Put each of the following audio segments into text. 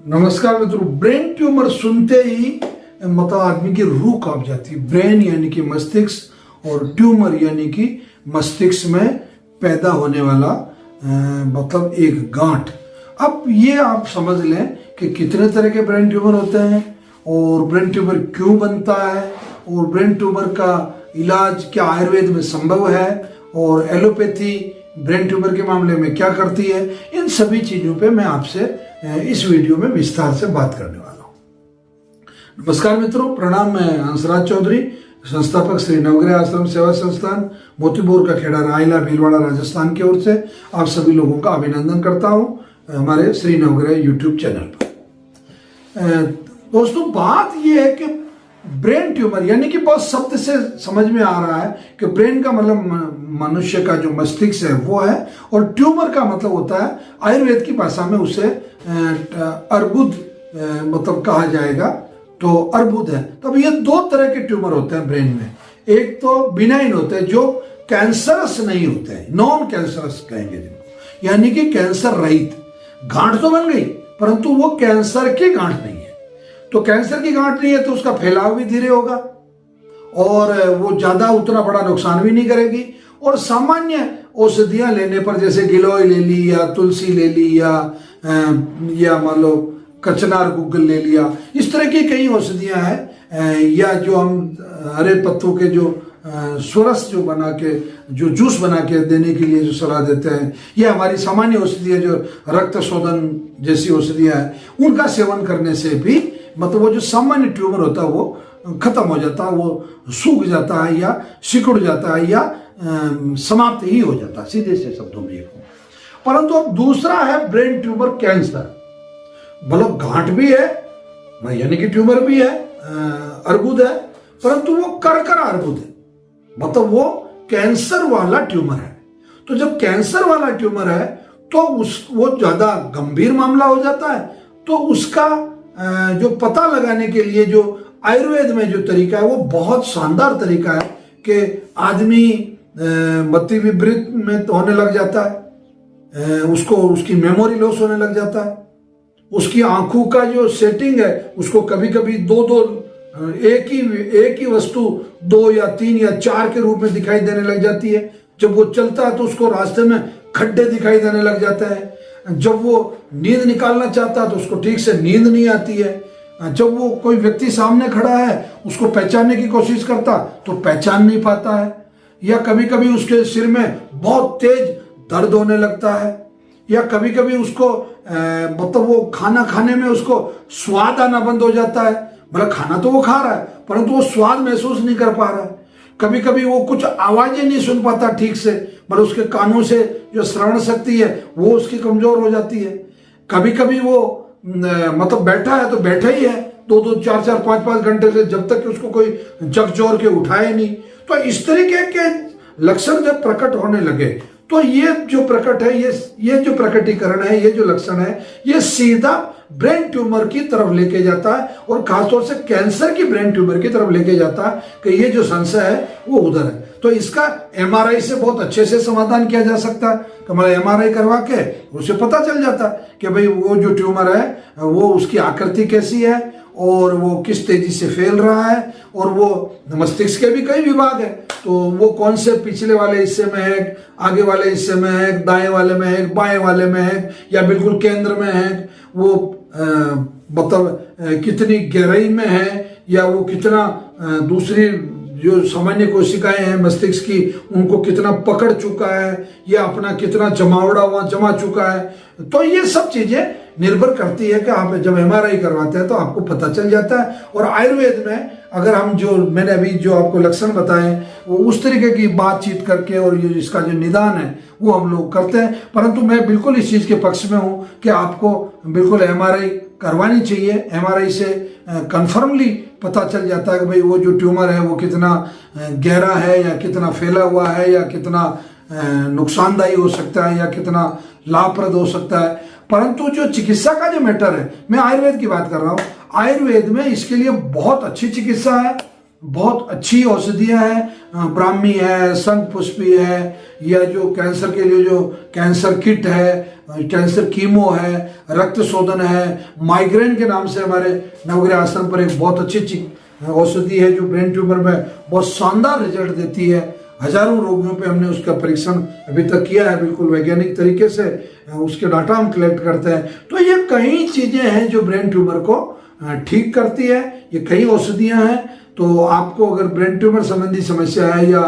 नमस्कार मित्रों। Brain tumour सुनते ही मतलब आदमी की रूह कांप जाती है। ब्रेन यानी कि मस्तिष्क और ट्यूमर यानी कि मस्तिष्क में पैदा होने वाला मतलब एक गांठ। अब ये आप समझ लें कि कितने तरह के ब्रेन ट्यूमर होते हैं और ब्रेन ट्यूमर क्यों बनता है और ब्रेन ट्यूमर का इलाज क्या आयुर्वेद में संभव है और एलोपैथी ब्रेन ट्यूमर के मामले में क्या करती है। इन सभी चीज़ों पे मैं आपसे इस वीडियो में विस्तार से बात करने वाला हूँ। नमस्कार मित्रों, प्रणाम। मैं हंसराज चौधरी, संस्थापक श्री नवग्रह आश्रम सेवा संस्थान, मोतीपुर का खेड़ा, रायला, भीलवाड़ा, राजस्थान की ओर से आप सभी लोगों का अभिनंदन करता हूँ हमारे श्री नवग्रह यूट्यूब चैनल पर। दोस्तों, बात यह है कि ब्रेन ट्यूमर यानी कि बहुत शब्द से समझ में आ रहा है कि ब्रेन का मतलब मनुष्य का जो मस्तिष्क है वो है और ट्यूमर का मतलब होता है आयुर्वेद की भाषा में उसे अर्बुद मतलब कहा जाएगा, तो अर्बुद है। तो अब ये दो तरह के ट्यूमर होते हैं ब्रेन में। एक तो बिनाइन होते हैं जो कैंसरस नहीं होते हैं, नॉन कैंसरस कहेंगे जिनको, यानी कि कैंसर रहित। गांठ तो बन गई परंतु वो कैंसर की गांठ नहीं है। तो कैंसर की गांठ नहीं है तो उसका फैलाव भी धीरे होगा और वो ज्यादा उतना बड़ा नुकसान भी नहीं करेगी। और सामान्य औषधियां लेने पर, जैसे गिलोय ले ली या तुलसी ले ली या मान लो कचनार गुग्गल ले लिया, इस तरह की कई औषधियां हैं। या जो हम हरे पत्तों के जो स्वरस जो बना के जो जूस बना के देने के लिए जो सलाह देते हैं, या हमारी सामान्य औषधियां जो रक्त शोधन जैसी औषधियां हैं, उनका सेवन करने से भी मतलब वो जो सामान्य ट्यूमर होता है वो खत्म हो जाता है, वो सूख जाता है या सिकुड़ जाता है या समाप्त ही हो जाता है, सीधे से शब्दों में एक। परंतु अब दूसरा है ब्रेन ट्यूमर कैंसर। मतलब गांठ भी है यानी कि ट्यूमर भी है, अर्बुद है, परंतु वो करकर अर्बुद है, मतलब वो कैंसर वाला ट्यूमर है। तो जब कैंसर वाला ट्यूमर है तो वो ज्यादा गंभीर मामला हो जाता है। तो उसका जो पता लगाने के लिए जो आयुर्वेद में जो तरीका है वो बहुत शानदार तरीका है कि आदमी मति विपरीत में होने लग जाता है, उसको उसकी मेमोरी लॉस होने लग जाता है, उसकी आंखों का जो सेटिंग है उसको कभी कभी दो एक ही वस्तु 2 या 3 या 4 के रूप में दिखाई देने लग जाती है। जब वो चलता है तो उसको रास्ते में खड्डे दिखाई देने लग जाते हैं। जब वो नींद निकालना चाहता है तो उसको ठीक से नींद नहीं आती है। जब वो कोई व्यक्ति सामने खड़ा है उसको पहचानने की कोशिश करता तो पहचान नहीं पाता है। या कभी कभी उसके सिर में बहुत तेज दर्द होने लगता है। या कभी कभी उसको मतलब वो खाना खाने में उसको स्वाद आना बंद हो जाता है। मतलब खाना तो वो खा रहा है परंतु वो स्वाद महसूस नहीं कर पा रहा है। कभी कभी वो कुछ आवाजें नहीं सुन पाता ठीक से, मतलब उसके कानों से जो श्रवण शक्ति है वो उसकी कमजोर हो जाती है। कभी कभी वो मतलब बैठा है तो बैठा ही है 2-2, 4-4, 5-5 घंटे से, जब तक कि उसको कोई झकझोर के उठाए नहीं। तो इस तरीके के लक्षण जब प्रकट होने लगे तो ये जो प्रकट है, ये जो प्रकटीकरण है, ये जो लक्षण है, ये सीधा ब्रेन ट्यूमर की तरफ लेके जाता है और खासतौर से कैंसर की ब्रेन ट्यूमर की तरफ लेके जाता है कि ये जो संशय है वो उधर है। तो इसका एमआरआई से बहुत अच्छे से समाधान किया जा सकता है। तो हमारा एमआरआई करवा के उसे पता चल जाता है कि भाई वो जो ट्यूमर है वो उसकी आकृति कैसी है और वो किस तेजी से फैल रहा है, और वो मस्तिष्क के भी कई विभाग है तो वो कौन से पिछले वाले हिस्से में है, आगे वाले हिस्से में है, दाएं वाले में है, बाएं वाले में है, या बिल्कुल केंद्र में है, वो मतलब कितनी गहराई में है, या वो कितना दूसरी जो सामान्य कोशिकाएं हैं मस्तिष्क की उनको कितना पकड़ चुका है, या अपना कितना जमावड़ा वहां जमा चुका है। तो ये सब चीजें निर्भर करती है कि आप जब एमआरआई करवाते हैं तो आपको पता चल जाता है। और आयुर्वेद में अगर हम जो मैंने अभी जो आपको लक्षण बताए वो उस तरीके की बातचीत करके और ये इसका जो निदान है वो हम लोग करते हैं। परंतु मैं बिल्कुल इस चीज के पक्ष में हूँ कि आपको बिल्कुल एमआरआई करवानी चाहिए। एमआरआई से कन्फर्मली पता चल जाता है कि भाई वो जो ट्यूमर है वो कितना गहरा है, या कितना फैला हुआ है, या कितना नुकसानदायी हो सकता है, या कितना लाभप्रद हो सकता है। परंतु जो चिकित्सा का जो मैटर है, मैं आयुर्वेद की बात कर रहा हूँ, आयुर्वेद में इसके लिए बहुत अच्छी चिकित्सा है बहुत अच्छी औषधियां हैं, ब्राह्मी है, शंखपुष्पी है, या जो कैंसर के लिए जो कैंसर किट है, कैंसर कीमो है, रक्त शोधन है, माइग्रेन के नाम से हमारे नवग्रह आश्रम पर एक बहुत अच्छी औषधि है जो ब्रेन ट्यूमर में बहुत शानदार रिजल्ट देती है। हजारों रोगियों पे हमने उसका परीक्षण अभी तक किया है, बिल्कुल वैज्ञानिक तरीके से उसके डाटा हम कलेक्ट करते हैं। तो ये कई चीजें हैं जो ब्रेन ट्यूमर को ठीक करती है, ये कई औषधियां हैं। तो आपको अगर ब्रेन ट्यूमर संबंधी समस्या है या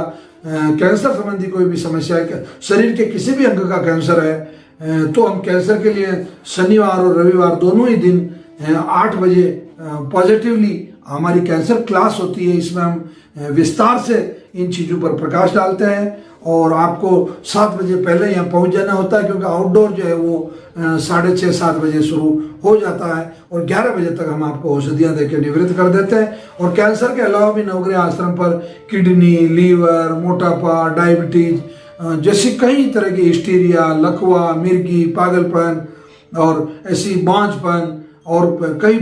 कैंसर संबंधी कोई भी समस्या है, शरीर के किसी भी अंग का कैंसर है, तो हम कैंसर के लिए शनिवार और रविवार दोनों ही दिन 8 बजे पॉजिटिवली हमारी कैंसर क्लास होती है। इसमें हम विस्तार से इन चीज़ों पर प्रकाश डालते हैं और आपको 7 बजे पहले यहाँ पहुँच जाना होता है, क्योंकि आउटडोर जो है वो 6:30-7 बजे शुरू हो जाता है और 11 बजे तक हम आपको औषधियाँ देकर निवृत्त कर देते हैं। और कैंसर के अलावा भी नवग्रह आश्रम पर किडनी, लीवर, मोटापा, डायबिटीज जैसी कई तरह की हिस्टीरिया, लकवा, मिर्गी, पागलपन और ऐसी बांझपन और कई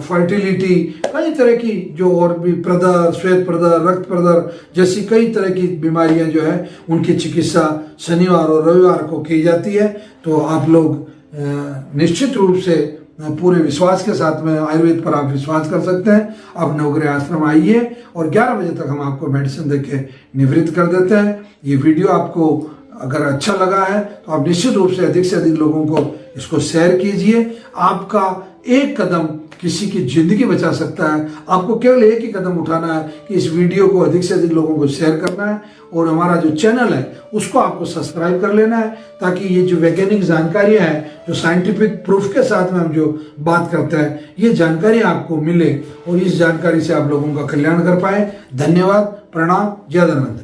फर्टिलिटी, कई तरह की जो और भी प्रदर, श्वेत प्रदर, रक्त प्रदर जैसी कई तरह की बीमारियां जो है उनकी चिकित्सा शनिवार और रविवार को की जाती है। तो आप लोग निश्चित रूप से पूरे विश्वास के साथ में आयुर्वेद पर आप विश्वास कर सकते हैं। आप नवग्रह आश्रम आइए और 11 बजे तक हम आपको मेडिसिन देके निवृत्त कर देते हैं। ये वीडियो आपको अगर अच्छा लगा है तो आप निश्चित रूप से अधिक लोगों को इसको शेयर कीजिए। आपका एक कदम किसी की जिंदगी बचा सकता है। आपको केवल एक ही कदम उठाना है कि इस वीडियो को अधिक से अधिक लोगों को शेयर करना है और हमारा जो चैनल है उसको आपको सब्सक्राइब कर लेना है, ताकि ये जो वैज्ञानिक जानकारियां हैं, जो साइंटिफिक प्रूफ के साथ में हम जो बात करते हैं, ये जानकारी आपको मिले और इस जानकारी से आप लोगों का कल्याण कर पाए। धन्यवाद, प्रणाम, जय धन्वंतरि।